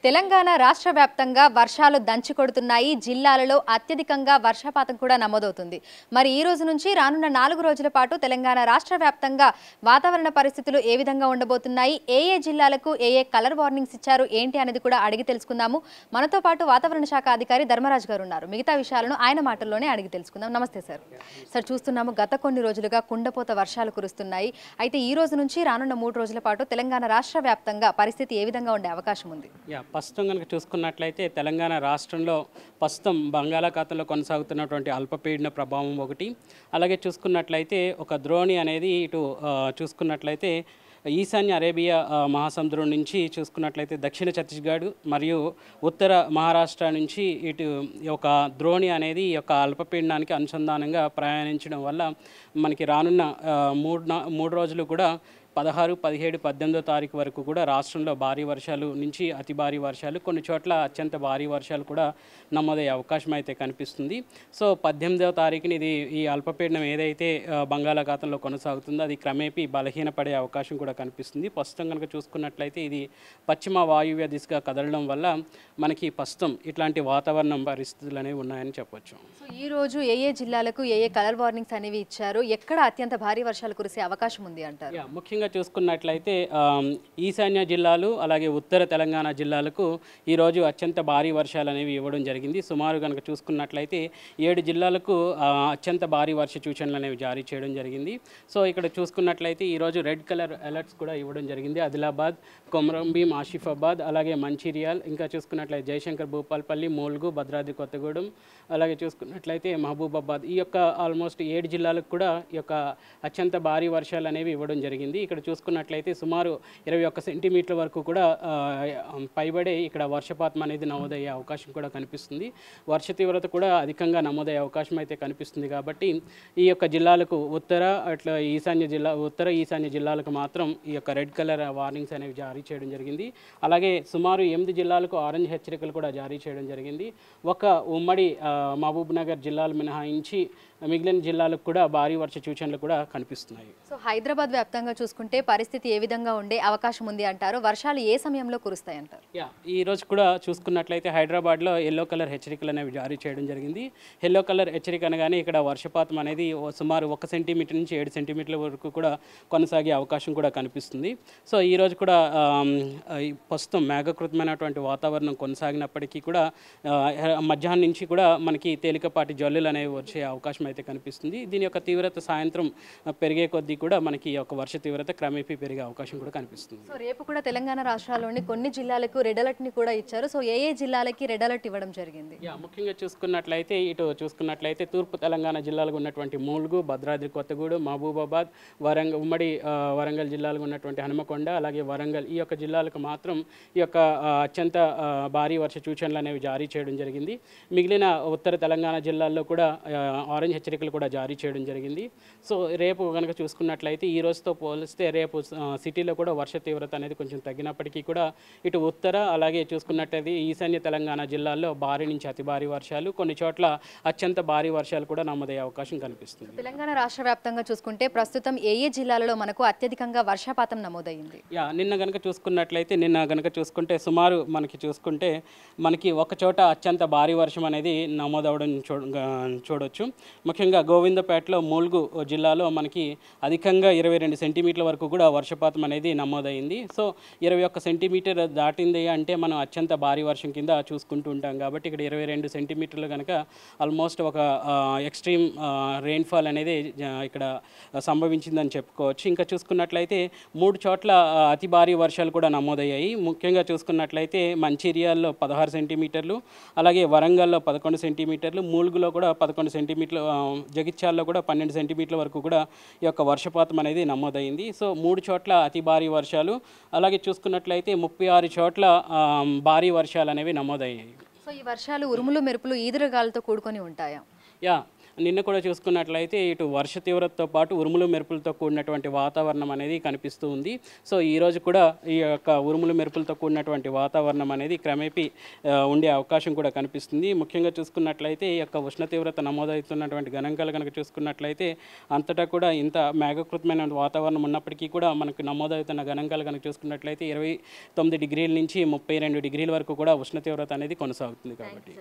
తెలంగాణ రాష్ట్ర వ్యాప్తంగా వర్షాలు దంచి కొడుతున్నాయి. జిల్లాలలో అత్యధికంగా వర్షపాతం కూడా నమోదవుతుంది. మరి ఈ రోజు నుంచి రానున్న 4 రోజుల పాటు తెలంగాణ రాష్ట్ర వ్యాప్తంగా వాతావరణ పరిస్థితులు ఏ విధంగా ఉండబోతున్నాయి, ఏ జిల్లాలకు ఏ కలర్ వార్నింగ్స్ ఇచ్చారు ఏంటి అనేది కూడా అడిగి తెలుసుకుందాము. మనతో పాటు వాతావరణ శాఖ అధికారి ధర్మరాజు గారు ఉన్నారు. మిగతా విషయాలను ఆయన మాటల్లోనే అడిగి తెలుసుకుందాం. నమస్తే సార్. సార్, చూస్తున్నాము గత కొన్ని రోజులుగా కుండపోత వర్షాలు కురుస్తున్నాయి. అయితే ఈ రోజు నుంచి రానున్న 3 రోజుల పాటు తెలంగాణ రాష్ట్ర వ్యాప్తంగా పరిస్థితి ఏ విధంగా ఉండే అవకాశం ఉంది? ప్రస్తుతం కనుక చూసుకున్నట్లయితే తెలంగాణ రాష్ట్రంలో ప్రస్తుతం బంగాళాఖాతంలో కొనసాగుతున్నటువంటి అల్పపీడన ప్రభావం ఒకటి, అలాగే చూసుకున్నట్లయితే ఒక ద్రోణి అనేది ఇటు చూసుకున్నట్లయితే ఈశాన్య అరేబియా మహాసముద్రం నుంచి చూసుకున్నట్లయితే దక్షిణ ఛత్తీస్గఢ్ మరియు ఉత్తర మహారాష్ట్ర నుంచి ఇటు ఒక ద్రోణి అనేది ఈ యొక్క అల్పపీడనానికి అనుసంధానంగా ప్రయాణించడం వల్ల మనకి రానున్న మూడు రోజులు కూడా 16, 17, 18వ తారీఖు వరకు కూడా రాష్ట్రంలో భారీ వర్షాలు నుంచి అతి భారీ వర్షాలు, కొన్ని చోట్ల అత్యంత భారీ వర్షాలు కూడా నమోదయ్యే అవకాశం అయితే కనిపిస్తుంది. సో 18వ తారీఖుని ఈ అల్పపీడనం ఏదైతే బంగాళాఖాతంలో కొనసాగుతుందో అది క్రమేపీ బలహీనపడే అవకాశం కూడా కనిపిస్తుంది. ప్రస్తుతం కనుక చూసుకున్నట్లయితే ఇది పశ్చిమ వాయువ్య దిశగా కదలడం వల్ల మనకి ప్రస్తుతం ఇట్లాంటి వాతావరణం పరిస్థితులు అనేవి ఉన్నాయని చెప్పొచ్చు. సో ఈ రోజు ఏ జిల్లాలకు ఏ కలర్ వార్నింగ్స్ అనేవి ఇచ్చారు, ఎక్కడ అత్యంత భారీ వర్షాలు కురిసే అవకాశం ఉంది అంటారు? ముఖ్యంగా చూసుకున్నట్లయితే ఈశాన్య జిల్లాలు అలాగే ఉత్తర తెలంగాణ జిల్లాలకు ఈరోజు అత్యంత భారీ వర్షాలు అనేవి ఇవ్వడం జరిగింది. సుమారు కనుక చూసుకున్నట్లయితే 7 జిల్లాలకు అత్యంత భారీ వర్ష సూచనలు అనేవి జారీ చేయడం జరిగింది. సో ఇక్కడ చూసుకున్నట్లయితే ఈరోజు రెడ్ కలర్ అలర్ట్స్ కూడా ఇవ్వడం జరిగింది. ఆదిలాబాద్, కొమరంభీం, ఆసిఫాబాద్, అలాగే మంచిర్యాల్, ఇంకా చూసుకున్నట్లయితే జయశంకర్, భూపాల్పల్లి, ములుగు, భద్రాద్రి కొత్తగూడెం, అలాగే చూసుకున్నట్లయితే మహబూబాబాద్, ఈ యొక్క ఆల్మోస్ట్ 7 జిల్లాలకు కూడా ఈ యొక్క అత్యంత భారీ వర్షాలు అనేవి ఇవ్వడం జరిగింది. ఇక్కడ చూసుకున్నట్లయితే సుమారు 21 సెంటీమీటర్ల వరకు కూడా పైబడే ఇక్కడ వర్షపాతం అనేది నమోదయ్యే అవకాశం కూడా కనిపిస్తుంది. వర్ష తీవ్రత కూడా అధికంగా నమోదయ్యే అవకాశం అయితే కనిపిస్తుంది. కాబట్టి ఈ యొక్క జిల్లాలకు ఉత్తర ఈశాన్య జిల్లాలకు మాత్రం ఈ యొక్క రెడ్ కలర్ వార్నింగ్స్ అనేవి జారీ చేయడం జరిగింది. అలాగే సుమారు 8 జిల్లాలకు ఆరెంజ్ హెచ్చరికలు కూడా జారీ చేయడం జరిగింది. ఒక ఉమ్మడి మహబూబ్ నగర్ జిల్లాలు మినహాయించి మిగిలిన జిల్లాలకు కూడా భారీ వర్ష సూచనలు కూడా కనిపిస్తున్నాయి. సో హైదరాబాద్ వ్యాప్తంగా చూసుకుంటే పరిస్థితి ఏ విధంగా ఉండే అవకాశం ఉంది అంటారు? వర్షాలు ఏ సమయంలో కురుస్తాయి అంటారు? ఈ రోజు కూడా చూసుకున్నట్లయితే హైదరాబాద్లో ఎల్లో కలర్ హెచ్చరికలు అనేవి జారీ చేయడం జరిగింది. ఎల్లో కలర్ హెచ్చరిక అనగానే ఇక్కడ వర్షపాతం అనేది సుమారు 1 సెంటీమీటర్ నుంచి 7 సెంటీమీటర్ల వరకు కూడా కొనసాగే అవకాశం కూడా కనిపిస్తుంది. సో ఈ రోజు కూడా ప్రస్తుతం మేఘకృతమైనటువంటి వాతావరణం కొనసాగినప్పటికీ కూడా మధ్యాహ్నం నుంచి కూడా మనకి తేలికపాటి జల్లులు అనేవి వచ్చే అవకాశం అయితే కనిపిస్తుంది. దీని యొక్క తీవ్రత సాయంత్రం పెరిగే కొద్దీ కూడా మనకి ఒక వర్ష తీవ్రత క్రమేపీ పెరిగే అవకాశం కూడా కనిపిస్తుంది. సో రేపు కూడా తెలంగాణ రాష్ట్రాల్లోని కొన్ని జిల్లాలకు రెడ్ అలర్ట్ ని కూడా ఇచ్చారు. సో ఏ జిల్లాలకి రెడ్ అలర్ట్ ఇవ్వడం జరిగింది? ముఖ్యంగా చూసుకున్నట్లయితే తూర్పు తెలంగాణ జిల్లాలకు ఉన్నటువంటి ములుగు, భద్రాద్రి కొత్తగూడెం, మహబూబాబాద్, ఉమ్మడి వరంగల్ జిల్లాలకు ఉన్నటువంటి హనుమకొండ, అలాగే వరంగల్, ఈ యొక్క జిల్లాలకు మాత్రం ఈ యొక్క అత్యంత భారీ వర్ష సూచనలు అనేవి జారీ చేయడం జరిగింది. మిగిలిన ఉత్తర తెలంగాణ జిల్లాల్లో కూడా ఆరెంజ్ హెచ్చరికలు కూడా జారీ చేయడం జరిగింది. సో రేపు కనుక చూసుకున్నట్లయితే ఈ రోజుతో పోలిస్తే రేపు సిటీలో కూడా వర్ష తీవ్రత అనేది కొంచెం తగ్గినప్పటికీ కూడా ఇటు ఉత్తర అలాగే చూసుకున్నట్లయితే ఈశాన్య తెలంగాణ జిల్లాల్లో భారీ నుంచి అతి భారీ వర్షాలు, కొన్ని చోట్ల అత్యంత భారీ వర్షాలు కూడా నమోదయ్యే అవకాశం కనిపిస్తుంది. తెలంగాణ రాష్ట్ర వ్యాప్తంగా చూసుకుంటే ప్రస్తుతం ఏ జిల్లాలలో మనకు అత్యధికంగా వర్షపాతం నమోదైంది? నిన్న గనక చూసుకుంటే సుమారు మనకి ఒక చోట అత్యంత భారీ వర్షం అనేది నమోదవడం చూడొచ్చు. ముఖ్యంగా గోవిందపేటలో, ములుగు జిల్లాలో మనకి అధికంగా 22 సెంటీమీటర్ల వరకు కూడా వర్షపాతం అనేది నమోదైంది. సో 21 సెంటీమీటర్ దాటింది అంటే మనం అత్యంత భారీ వర్షం కింద చూసుకుంటూ ఉంటాం. కాబట్టి ఇక్కడ 22 సెంటీమీటర్లు కనుక ఆల్మోస్ట్ ఒక ఎక్స్ట్రీమ్ రెయిన్ఫాల్ అనేది ఇక్కడ సంభవించిందని చెప్పుకోవచ్చు. ఇంకా చూసుకున్నట్లయితే 3 చోట్ల అతి భారీ వర్షాలు కూడా నమోదయ్యాయి. ముఖ్యంగా చూసుకున్నట్లయితే మంచిర్యాల్లో 16 సెంటీమీటర్లు, అలాగే వరంగల్లో 11 సెంటీమీటర్లు, ములుగులో కూడా 11 సెంటీమీటర్లు, జగిత్యాల్లో కూడా 12 సెంటీమీటర్ల వరకు కూడా ఈ యొక్క వర్షపాతం అనేది నమోదైంది. సో 3 చోట్ల అతి భారీ వర్షాలు, అలాగే చూసుకున్నట్లయితే 36 చోట్ల భారీ వర్షాలు అనేవి నమోదయ్యాయి. సో ఈ వర్షాలు ఉరుములు, మెరుపులు, ఈదురుగాలతో కూడుకొని ఉంటాయా? నిన్న కూడా చూసుకున్నట్లయితే ఇటు వర్ష తీవ్రతతో పాటు ఉరుములు మెరుపులతో కూడినటువంటి వాతావరణం అనేది కనిపిస్తూ ఉంది. సో ఈరోజు కూడా ఈ యొక్క ఉరుములు మెరుపులతో కూడినటువంటి వాతావరణం అనేది క్రమేపీ ఉండే అవకాశం కూడా కనిపిస్తుంది. ముఖ్యంగా చూసుకున్నట్లయితే ఈ యొక్క ఉష్ణ తీవ్రత నమోదవుతున్నటువంటి గణాంకాలు కనుక చూసుకున్నట్లయితే అంతటా కూడా ఇంత మేఘకృతమైన వాతావరణం ఉన్నప్పటికీ కూడా మనకు నమోదవుతున్న గణాంకాలు కనుక చూసుకున్నట్లయితే 29 డిగ్రీల నుంచి 32 డిగ్రీల వరకు కూడా ఉష్ణ తీవ్రత అనేది కొనసాగుతుంది. కాబట్టి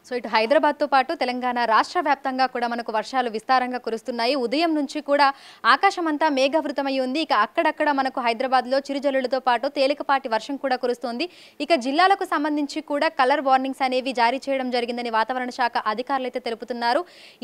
సో ఇటు హైదరాబాద్తో పాటు తెలంగాణ రాష్ట్ర వ్యాప్తంగా కూడా మనకు వర్షాలు విస్తారంగా కురుస్తున్నాయి. ఉదయం నుంచి కూడా ఆకాశం అంతా మేఘావృతమై ఉంది. ఇక అక్కడక్కడ మనకు హైదరాబాద్లో చిరుజల్లులతో పాటు తేలికపాటి వర్షం కూడా కురుస్తోంది. ఇక జిల్లాలకు సంబంధించి కూడా కలర్ వార్నింగ్స్ అనేవి జారీ చేయడం జరిగిందని వాతావరణ శాఖ అధికారులు అయితే తెలుపుతున్నారు.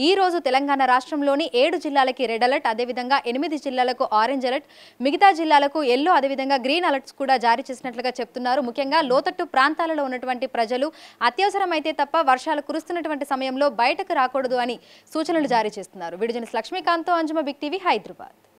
ఈ రోజు తెలంగాణ రాష్ట్రంలోని 7 జిల్లాలకి రెడ్ అలర్ట్, అదేవిధంగా 8 జిల్లాలకు ఆరెంజ్ అలర్ట్, మిగతా జిల్లాలకు ఎల్లో, అదేవిధంగా గ్రీన్ అలర్ట్స్ కూడా జారీ చేసినట్లుగా చెప్తున్నారు. ముఖ్యంగా లోతట్టు ప్రాంతాలలో ఉన్నటువంటి ప్రజలు అత్యవసరమైతే తప్ప వర్షాలు కురుస్తున్నటువంటి సమయంలో బయటకు రాకూడదు అని సూచనలు జారీ చేస్తున్నారు. వీడియో జర్నలిస్ట్ లక్ష్మీకాంత్తో అంజుమ, బిగ్ టీవీ, హైదరాబాద్.